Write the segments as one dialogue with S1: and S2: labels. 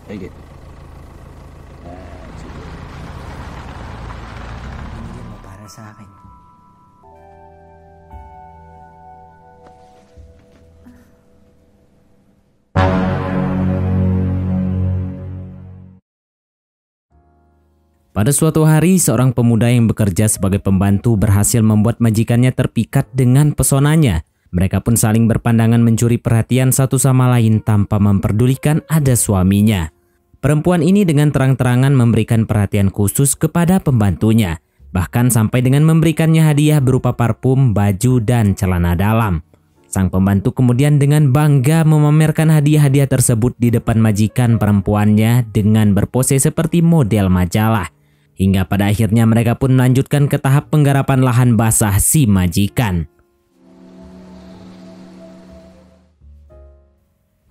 S1: Take it. That's it.
S2: Binigyan mo para sa akin.
S3: Pada suatu hari, seorang pemuda yang bekerja sebagai pembantu berhasil membuat majikannya terpikat dengan pesonanya. Mereka pun saling berpandangan mencuri perhatian satu sama lain tanpa memperdulikan ada suaminya. Perempuan ini dengan terang-terangan memberikan perhatian khusus kepada pembantunya, bahkan sampai dengan memberikannya hadiah berupa parfum, baju, dan celana dalam. Sang pembantu kemudian dengan bangga memamerkan hadiah-hadiah tersebut di depan majikan perempuannya dengan berpose seperti model majalah. Hingga pada akhirnya mereka pun melanjutkan ke tahap penggarapan lahan basah si majikan.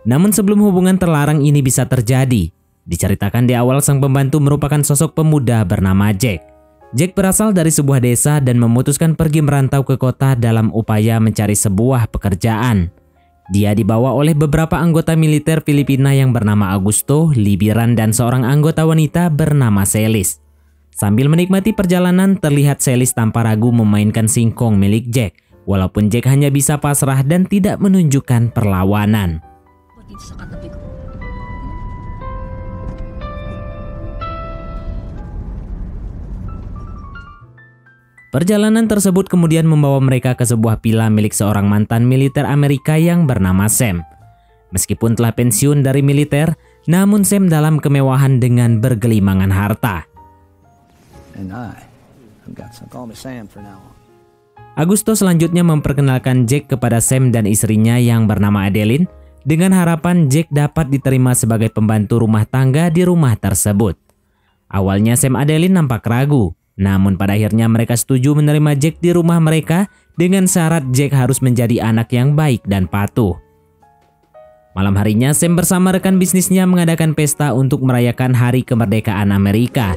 S3: Namun sebelum hubungan terlarang ini bisa terjadi, diceritakan di awal sang pembantu merupakan sosok pemuda bernama Jack. Jack berasal dari sebuah desa dan memutuskan pergi merantau ke kota dalam upaya mencari sebuah pekerjaan. Dia dibawa oleh beberapa anggota militer Filipina yang bernama Augusto, Libiran, dan seorang anggota wanita bernama Celis. Sambil menikmati perjalanan, terlihat Celis tanpa ragu memainkan singkong milik Jack, walaupun Jack hanya bisa pasrah dan tidak menunjukkan perlawanan. Perjalanan tersebut kemudian membawa mereka ke sebuah villa milik seorang mantan militer Amerika yang bernama Sam. Meskipun telah pensiun dari militer, namun Sam dalam kemewahan dengan bergelimangan harta.
S1: And I've got some. Call me Sam for now on.
S3: Augusto selanjutnya memperkenalkan Jack kepada Sam dan istrinya yang bernama Adeline dengan harapan Jack dapat diterima sebagai pembantu rumah tangga di rumah tersebut. Awalnya Sam Adeline nampak ragu, namun pada akhirnya mereka setuju menerima Jack di rumah mereka dengan syarat Jack harus menjadi anak yang baik dan patuh. Malam harinya Sam bersama rekan bisnisnya mengadakan pesta untuk merayakan hari kemerdekaan Amerika.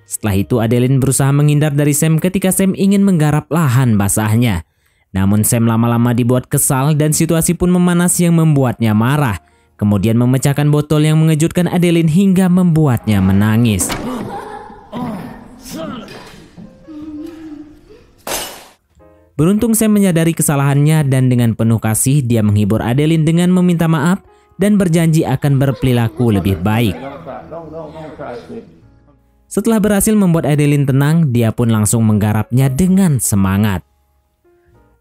S3: Setelah itu Adeline berusaha menghindar dari Sam ketika Sam ingin menggarap lahan basahnya. Namun Sam lama-lama dibuat kesal dan situasi pun memanas yang membuatnya marah. Kemudian memecahkan botol yang mengejutkan Adeline hingga membuatnya menangis. Beruntung Sam menyadari kesalahannya dan dengan penuh kasih dia menghibur Adeline dengan meminta maaf dan berjanji akan berperilaku lebih baik. Setelah berhasil membuat Adeline tenang, dia pun langsung menggarapnya dengan semangat.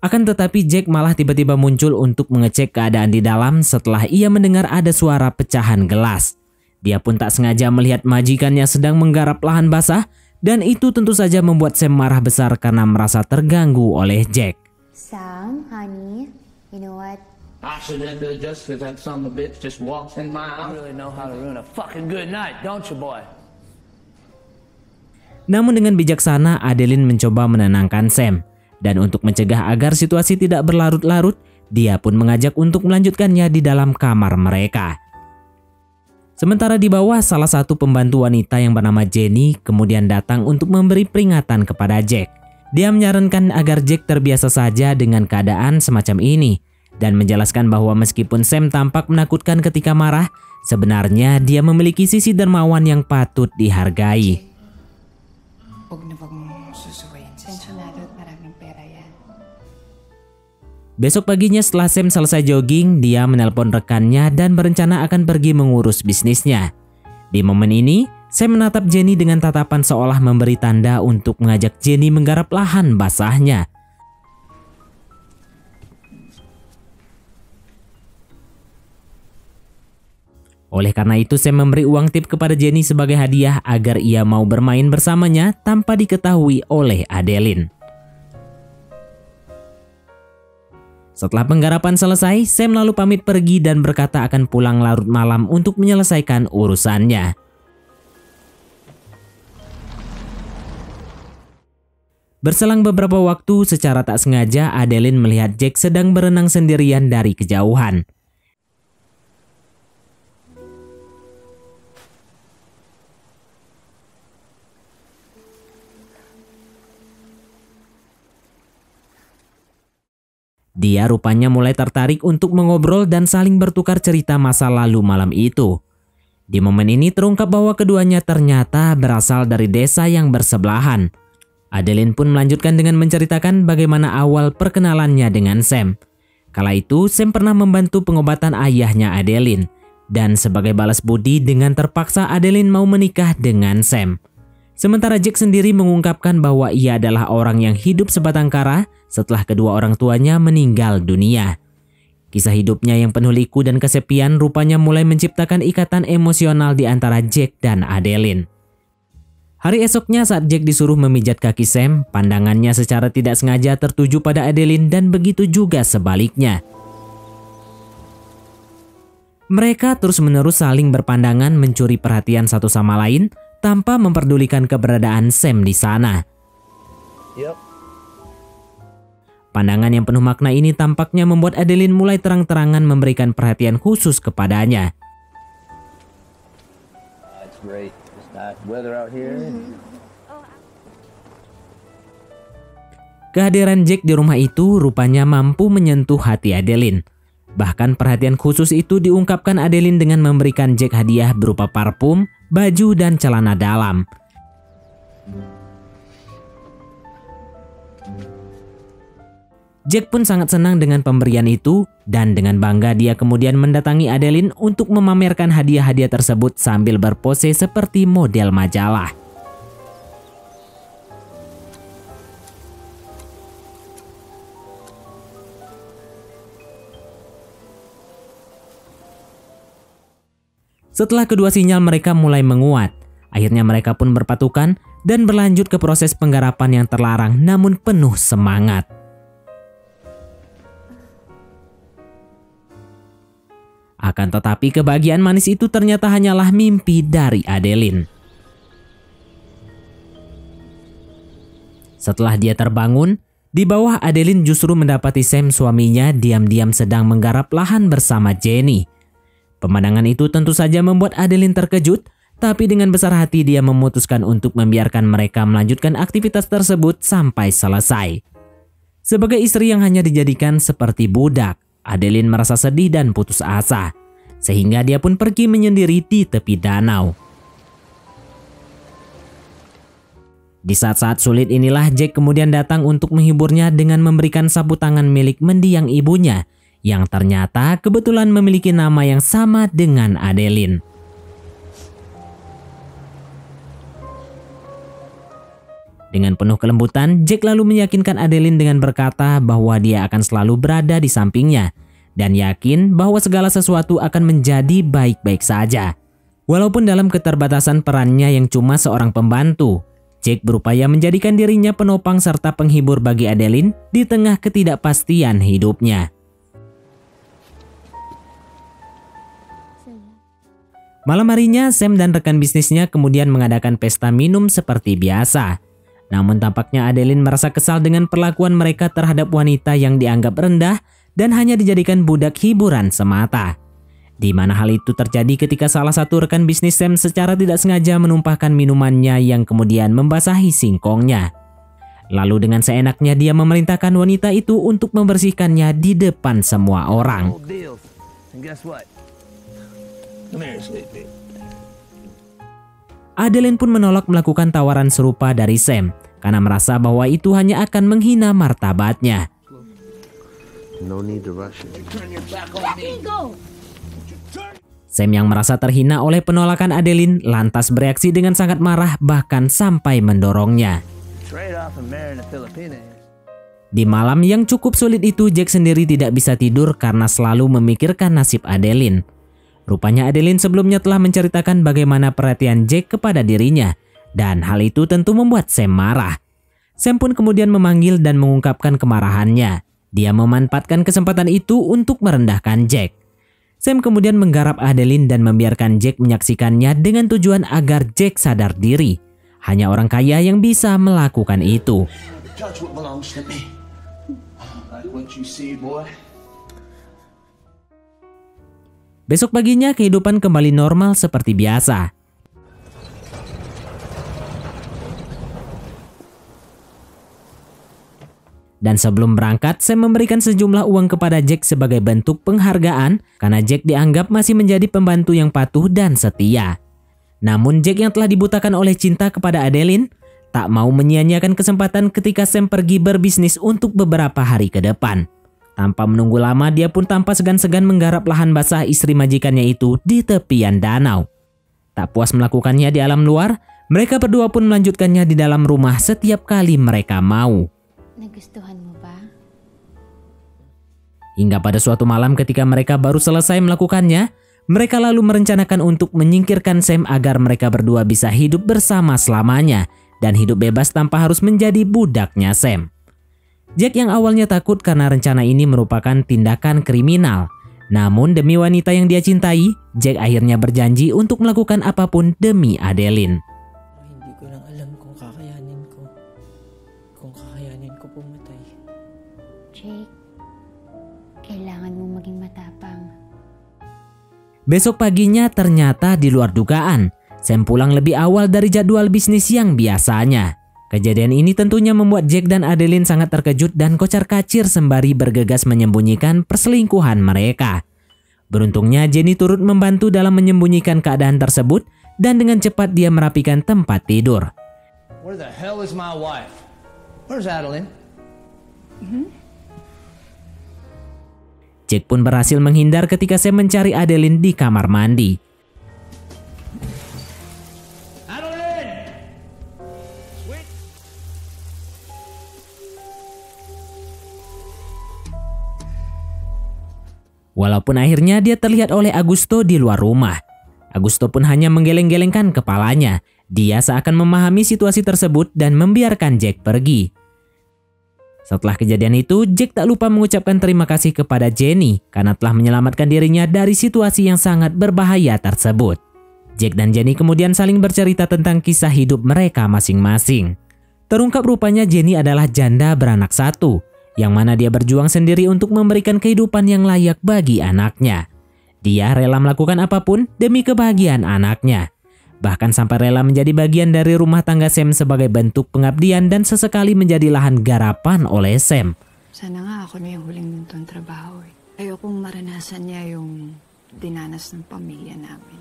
S3: Akan tetapi Jack malah tiba-tiba muncul untuk mengecek keadaan di dalam setelah ia mendengar ada suara pecahan gelas. Dia pun tak sengaja melihat majikannya sedang menggarap lahan basah dan itu tentu saja membuat Sam marah besar karena merasa terganggu oleh Jack.
S4: Sam, honey, you know what?
S5: I should enter just because that son of a bitch just walks in my house.
S2: You really know how to ruin a fucking good night, don't you, boy?
S3: Namun dengan bijaksana Adeline mencoba menenangkan Sam. Dan untuk mencegah agar situasi tidak berlarut-larut, dia pun mengajak untuk melanjutkannya di dalam kamar mereka. Sementara di bawah, salah satu pembantu wanita yang bernama Jenny kemudian datang untuk memberi peringatan kepada Jack. Dia menyarankan agar Jack terbiasa saja dengan keadaan semacam ini dan menjelaskan bahwa meskipun Sam tampak menakutkan ketika marah, sebenarnya dia memiliki sisi dermawan yang patut dihargai. Besok paginya setelah Sam selesai jogging, dia menelpon rekannya dan berencana akan pergi mengurus bisnisnya. Di momen ini, Sam menatap Jenny dengan tatapan seolah memberi tanda untuk mengajak Jenny menggarap lahan basahnya. Oleh karena itu, Sam memberi uang tip kepada Jenny sebagai hadiah agar ia mau bermain bersamanya tanpa diketahui oleh Adeline. Setelah penggarapan selesai, Sam lalu pamit pergi dan berkata akan pulang larut malam untuk menyelesaikan urusannya. Berselang beberapa waktu, secara tak sengaja Adeline melihat Jack sedang berenang sendirian dari kejauhan. Dia rupanya mulai tertarik untuk mengobrol dan saling bertukar cerita masa lalu malam itu. Di momen ini terungkap bahwa keduanya ternyata berasal dari desa yang bersebelahan. Adeline pun melanjutkan dengan menceritakan bagaimana awal perkenalannya dengan Sam. Kala itu Sam pernah membantu pengobatan ayahnya Adeline. Dan sebagai balas budi dengan terpaksa Adeline mau menikah dengan Sam. Sementara Jack sendiri mengungkapkan bahwa ia adalah orang yang hidup sebatang kara setelah kedua orang tuanya meninggal dunia. Kisah hidupnya yang penuh liku dan kesepian rupanya mulai menciptakan ikatan emosional di antara Jack dan Adeline. Hari esoknya saat Jack disuruh memijat kaki Sam, pandangannya secara tidak sengaja tertuju pada Adeline dan begitu juga sebaliknya. Mereka terus-menerus saling berpandangan mencuri perhatian satu sama lain tanpa memperdulikan keberadaan Sam di sana. Pandangan yang penuh makna ini tampaknya membuat Adeline mulai terang-terangan memberikan perhatian khusus kepadanya.
S1: It's great. It's nice weather out here.
S3: Kehadiran Jack di rumah itu rupanya mampu menyentuh hati Adeline. Bahkan perhatian khusus itu diungkapkan Adeline dengan memberikan Jack hadiah berupa parfum, baju, dan celana dalam. Jack pun sangat senang dengan pemberian itu dan dengan bangga dia kemudian mendatangi Adeline untuk memamerkan hadiah-hadiah tersebut sambil berpose seperti model majalah. Setelah kedua sinyal mereka mulai menguat, akhirnya mereka pun berpatukan dan berlanjut ke proses penggarapan yang terlarang namun penuh semangat. Akan tetapi kebahagiaan manis itu ternyata hanyalah mimpi dari Adeline. Setelah dia terbangun, di bawah Adeline justru mendapati Sam suaminya diam-diam sedang menggarap lahan bersama Jenny. Pemandangan itu tentu saja membuat Adeline terkejut, tapi dengan besar hati dia memutuskan untuk membiarkan mereka melanjutkan aktivitas tersebut sampai selesai. Sebagai istri yang hanya dijadikan seperti budak, Adeline merasa sedih dan putus asa, sehingga dia pun pergi menyendiri di tepi danau. Di saat-saat sulit inilah Jack kemudian datang untuk menghiburnya dengan memberikan sapu tangan milik mendiang ibunya, yang ternyata kebetulan memiliki nama yang sama dengan Adeline. Dengan penuh kelembutan, Jack lalu meyakinkan Adeline dengan berkata bahwa dia akan selalu berada di sampingnya dan yakin bahwa segala sesuatu akan menjadi baik-baik saja. Walaupun dalam keterbatasan perannya yang cuma seorang pembantu, Jack berupaya menjadikan dirinya penopang serta penghibur bagi Adeline di tengah ketidakpastian hidupnya. Malam harinya, Sam dan rekan bisnisnya kemudian mengadakan pesta minum seperti biasa. Namun tampaknya Adeline merasa kesal dengan perlakuan mereka terhadap wanita yang dianggap rendah dan hanya dijadikan budak hiburan semata. Di mana hal itu terjadi ketika salah satu rekan bisnis Sam secara tidak sengaja menumpahkan minumannya yang kemudian membasahi singkongnya. Lalu dengan seenaknya dia memerintahkan wanita itu untuk membersihkannya di depan semua orang. Adeline pun menolak melakukan tawaran serupa dari Sam karena merasa bahwa itu hanya akan menghina martabatnya. Sam yang merasa terhina oleh penolakan Adeline lantas bereaksi dengan sangat marah bahkan sampai mendorongnya. Di malam yang cukup sulit itu Jack sendiri tidak bisa tidur karena selalu memikirkan nasib Adeline. Rupanya Adeline sebelumnya telah menceritakan bagaimana perhatian Jack kepada dirinya dan hal itu tentu membuat Sam marah. Sam pun kemudian memanggil dan mengungkapkan kemarahannya. Dia memanfaatkan kesempatan itu untuk merendahkan Jack. Sam kemudian menggarap Adeline dan membiarkan Jack menyaksikannya dengan tujuan agar Jack sadar diri. Hanya orang kaya yang bisa melakukan itu. Besok paginya kehidupan kembali normal seperti biasa. Dan sebelum berangkat, Sam memberikan sejumlah uang kepada Jack sebagai bentuk penghargaan karena Jack dianggap masih menjadi pembantu yang patuh dan setia. Namun Jack yang telah dibutakan oleh cinta kepada Adeline tak mau menyia-nyiakan kesempatan ketika Sam pergi berbisnis untuk beberapa hari ke depan. Tanpa menunggu lama, dia pun tanpa segan-segan menggarap lahan basah istri majikannya itu di tepian danau. Tak puas melakukannya di alam luar, mereka berdua pun melanjutkannya di dalam rumah setiap kali mereka mau.
S4: Nagustuhan mo ba?
S3: Hingga pada suatu malam ketika mereka baru selesai melakukannya, mereka lalu merencanakan untuk menyingkirkan Sam agar mereka berdua bisa hidup bersama selamanya dan hidup bebas tanpa harus menjadi budaknya Sam. Jack yang awalnya takut karena rencana ini merupakan tindakan kriminal. Namun demi wanita yang dia cintai, Jack akhirnya berjanji untuk melakukan apapun demi Adeline.
S2: Hindi ko lang alam kung kakayanin ko. Kung kakayanin ko pumatay.
S4: Jake, kailangan mo maging matapang.
S3: Besok paginya ternyata di luar dugaan, Sam pulang lebih awal dari jadwal bisnis yang biasanya. Kejadian ini tentunya membuat Jack dan Adeline sangat terkejut dan kocar-kacir sembari bergegas menyembunyikan perselingkuhan mereka. Beruntungnya Jenny turut membantu dalam menyembunyikan keadaan tersebut dan dengan cepat dia merapikan tempat tidur.
S2: Where the hell is my wife? Where's Adeline?
S3: Jack pun berhasil menghindar ketika Sam mencari Adeline di kamar mandi.
S2: Adeline! Sweet.
S3: Walaupun akhirnya dia terlihat oleh Augusto di luar rumah. Augusto pun hanya menggeleng-gelengkan kepalanya. Dia seakan memahami situasi tersebut dan membiarkan Jack pergi. Setelah kejadian itu, Jack tak lupa mengucapkan terima kasih kepada Jenny karena telah menyelamatkan dirinya dari situasi yang sangat berbahaya tersebut. Jack dan Jenny kemudian saling bercerita tentang kisah hidup mereka masing-masing. Terungkap rupanya Jenny adalah janda beranak satu, yang mana dia berjuang sendiri untuk memberikan kehidupan yang layak bagi anaknya. Dia rela melakukan apapun demi kebahagiaan anaknya. Bahkan sampai rela menjadi bagian dari rumah tangga Sam sebagai bentuk pengabdian dan sesekali menjadi lahan garapan oleh Sam.
S6: Sana nga ako na yung huling muntong trabaho eh. Ayokong maranasan niya yung dinanas ng pamilya namin.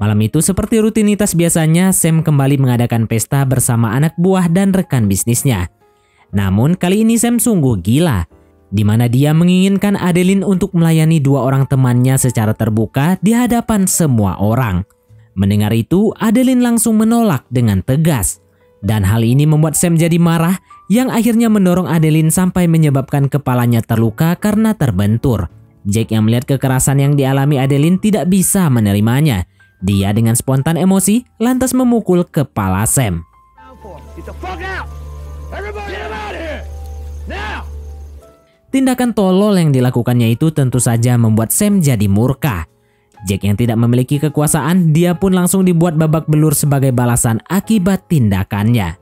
S3: Malam itu seperti rutinitas biasanya, Sam kembali mengadakan pesta bersama anak buah dan rekan bisnisnya. Namun kali ini Sam sungguh gila, di mana dia menginginkan Adeline untuk melayani dua orang temannya secara terbuka di hadapan semua orang. Mendengar itu, Adeline langsung menolak dengan tegas. Dan hal ini membuat Sam jadi marah, yang akhirnya mendorong Adeline sampai menyebabkan kepalanya terluka karena terbentur. Jack yang melihat kekerasan yang dialami Adeline tidak bisa menerimanya. Dia dengan spontan emosi lantas memukul kepala Sam.
S2: Get the fuck out! Everybody get him out of here! Now!
S3: Tindakan tolol yang dilakukannya itu tentu saja membuat Sam jadi murka. Jack yang tidak memiliki kekuasaan, dia pun langsung dibuat babak belur sebagai balasan akibat tindakannya.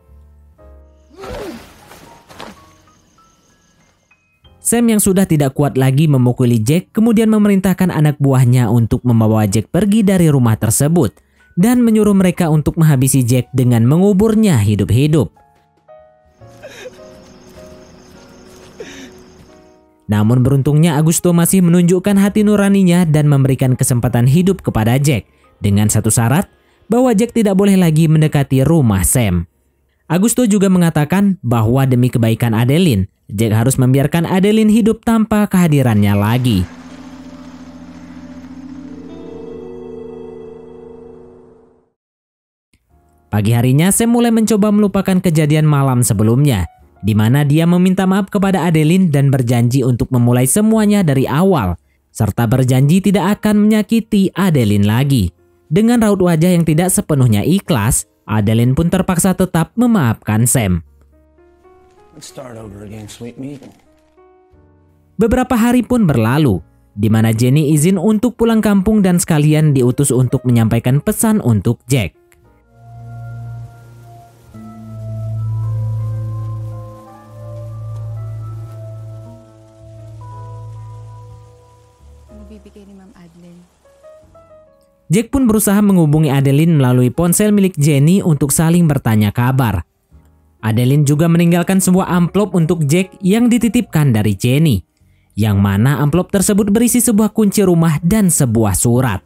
S3: Sam yang sudah tidak kuat lagi memukuli Jack kemudian memerintahkan anak buahnya untuk membawa Jack pergi dari rumah tersebut dan menyuruh mereka untuk menghabisi Jack dengan menguburnya hidup-hidup. Namun beruntungnya Augusto masih menunjukkan hati nuraninya dan memberikan kesempatan hidup kepada Jack dengan satu syarat bahwa Jack tidak boleh lagi mendekati rumah Sam. Augusto juga mengatakan bahwa demi kebaikan Adeline, Jack harus membiarkan Adeline hidup tanpa kehadirannya lagi. Pagi harinya Sam mulai mencoba melupakan kejadian malam sebelumnya, di mana dia meminta maaf kepada Adeline dan berjanji untuk memulai semuanya dari awal, serta berjanji tidak akan menyakiti Adeline lagi. Dengan raut wajah yang tidak sepenuhnya ikhlas, Adeline pun terpaksa tetap memaafkan Sam.
S2: Let's start over again, sweet meat.
S3: Beberapa hari pun berlalu, di mana Jenny izin untuk pulang kampung dan sekalian diutus untuk menyampaikan pesan untuk Jack.
S6: Bibigay ni Ma'am Adeline.
S3: Jack pun berusaha menghubungi Adeline melalui ponsel milik Jenny untuk saling bertanya kabar. Adeline juga meninggalkan sebuah amplop untuk Jack yang dititipkan dari Jenny, yang mana amplop tersebut berisi sebuah kunci rumah dan sebuah surat.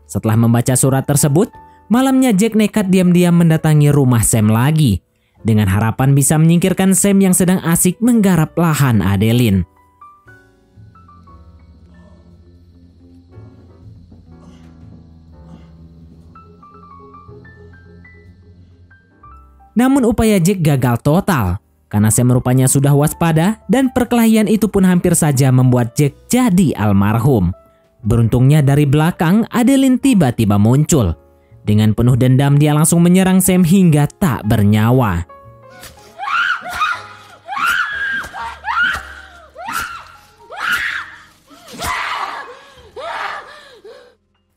S3: Setelah membaca surat tersebut, malamnya Jack nekat diam-diam mendatangi rumah Sam lagi, dengan harapan bisa menyingkirkan Sam yang sedang asik menggarap lahan Adeline. Namun upaya Jack gagal total, karena Sam rupanya sudah waspada dan perkelahian itu pun hampir saja membuat Jack jadi almarhum. Beruntungnya dari belakang, Adeline tiba-tiba muncul. Dengan penuh dendam dia langsung menyerang Sam hingga tak bernyawa.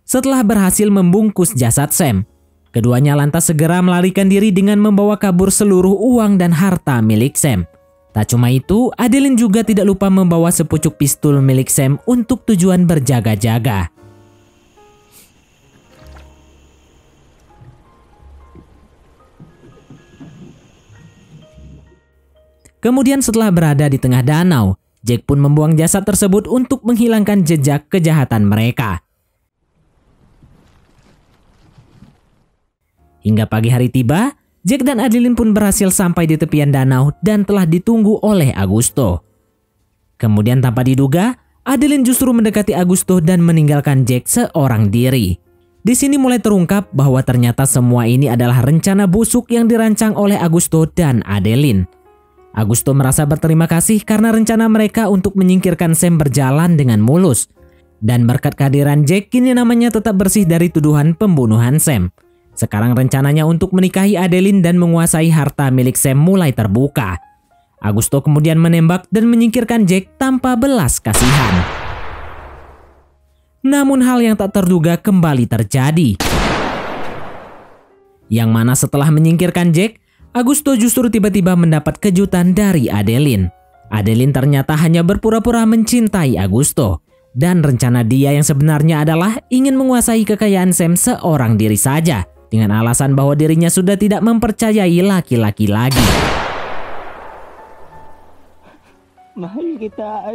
S3: Setelah berhasil membungkus jasad Sam, keduanya lantas segera melarikan diri dengan membawa kabur seluruh uang dan harta milik Sam. Tak cuma itu, Adeline juga tidak lupa membawa sepucuk pistol milik Sam untuk tujuan berjaga-jaga. Kemudian setelah berada di tengah danau, Jack pun membuang jasad tersebut untuk menghilangkan jejak kejahatan mereka. Hingga pagi hari tiba, Jack dan Adeline pun berhasil sampai di tepian danau dan telah ditunggu oleh Augusto. Kemudian tanpa diduga, Adeline justru mendekati Augusto dan meninggalkan Jack seorang diri. Di sini mulai terungkap bahwa ternyata semua ini adalah rencana busuk yang dirancang oleh Augusto dan Adeline. Augusto merasa berterima kasih karena rencana mereka untuk menyingkirkan Sam berjalan dengan mulus. Dan berkat kehadiran Jack, kini namanya tetap bersih dari tuduhan pembunuhan Sam. Sekarang rencananya untuk menikahi Adeline dan menguasai harta milik Sam mulai terbuka. Augusto kemudian menembak dan menyingkirkan Jack tanpa belas kasihan. Namun hal yang tak terduga kembali terjadi. Yang mana setelah menyingkirkan Jack, Augusto justru tiba-tiba mendapat kejutan dari Adeline. Adeline ternyata hanya berpura-pura mencintai Augusto. Dan rencana dia yang sebenarnya adalah ingin menguasai kekayaan Sam seorang diri saja, dengan alasan bahwa dirinya sudah tidak mempercayai laki-laki lagi.
S7: Mahal kita.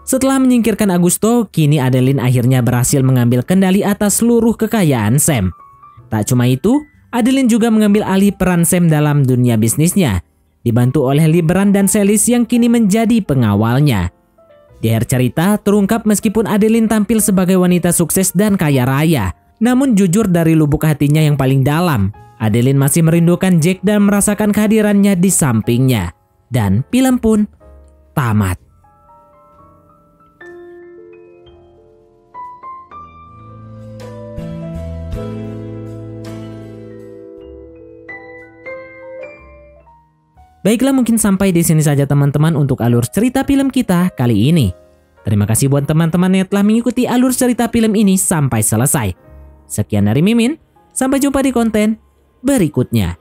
S3: Setelah menyingkirkan Augusto, kini Adeline akhirnya berhasil mengambil kendali atas seluruh kekayaan Sam. Tak cuma itu, Adeline juga mengambil alih peran Sam dalam dunia bisnisnya, dibantu oleh Liberan dan Celis yang kini menjadi pengawalnya. Di akhir cerita, terungkap meskipun Adeline tampil sebagai wanita sukses dan kaya raya, namun jujur dari lubuk hatinya yang paling dalam, Adeline masih merindukan Jack dan merasakan kehadirannya di sampingnya. Dan film pun tamat. Baiklah, mungkin sampai di sini saja teman-teman untuk alur cerita film kita kali ini. Terima kasih buat teman-teman yang telah mengikuti alur cerita film ini sampai selesai. Sekian dari Mimin, sampai jumpa di konten berikutnya.